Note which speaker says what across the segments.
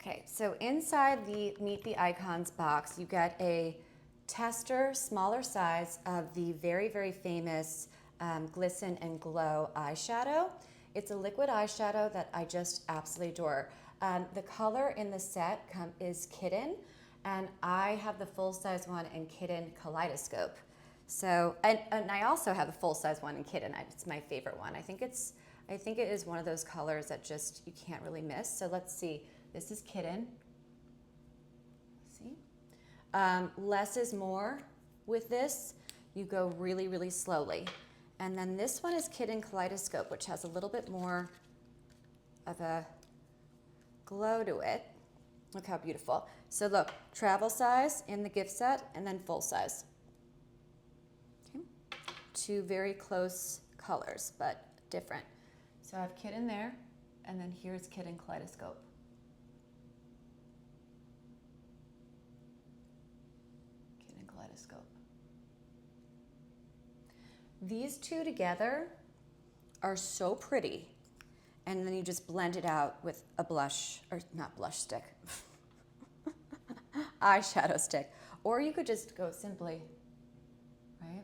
Speaker 1: Okay, so inside the Meet the Icons box, you get a tester, smaller size of the very, very famous Glisten and Glow eyeshadow. It's a liquid eyeshadow that I just absolutely adore. The color in the set is Kitten, and I have the full-size one in Kitten Kaleidoscope. So, and I also have the full-size one in Kitten. It's my favorite one. I think it is one of those colors that just you can't really miss. So let's see. This is Kitten. See? Less is more with this. You go really, really slowly. And then this one is Kitten Kaleidoscope, which has a little bit more of a glow to it. Look how beautiful. So look, travel size in the gift set and then full size. Okay. Two very close colors, but different. So I have Kitten there, and then here's Kitten Kaleidoscope. Kitten Kaleidoscope. These two together are so pretty. And then you just blend it out with a blush, or not blush stick, eyeshadow stick. Or you could just go simply, right?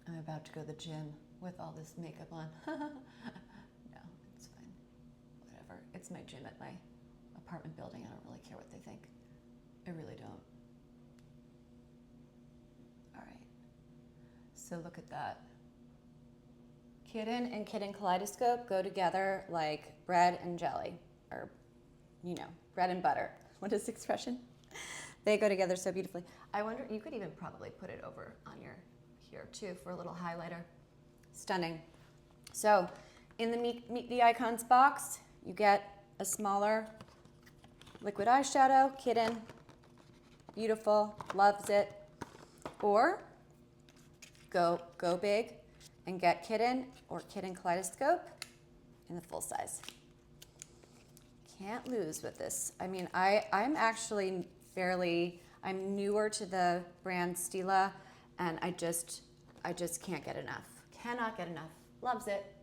Speaker 1: I'm about to go to the gym with all this makeup on. No, it's fine. Whatever. It's my gym at my apartment building. I don't really care what they think. I really don't. All right. So look at that. Kitten and Kitten Kaleidoscope go together like bread and jelly, or, you know, bread and butter. What is the expression? They go together so beautifully. I wonder, you could even probably put it over on your here too for a little highlighter. Stunning. So in the Meet the Icons box, you get a smaller liquid eyeshadow, Kitten, beautiful, loves it. Or go big and get Kitten or Kitten Kaleidoscope in the full size. Can't lose with this. I mean, I'm actually I'm newer to the brand Stila, and I just can't get enough. Cannot get enough. Loves it.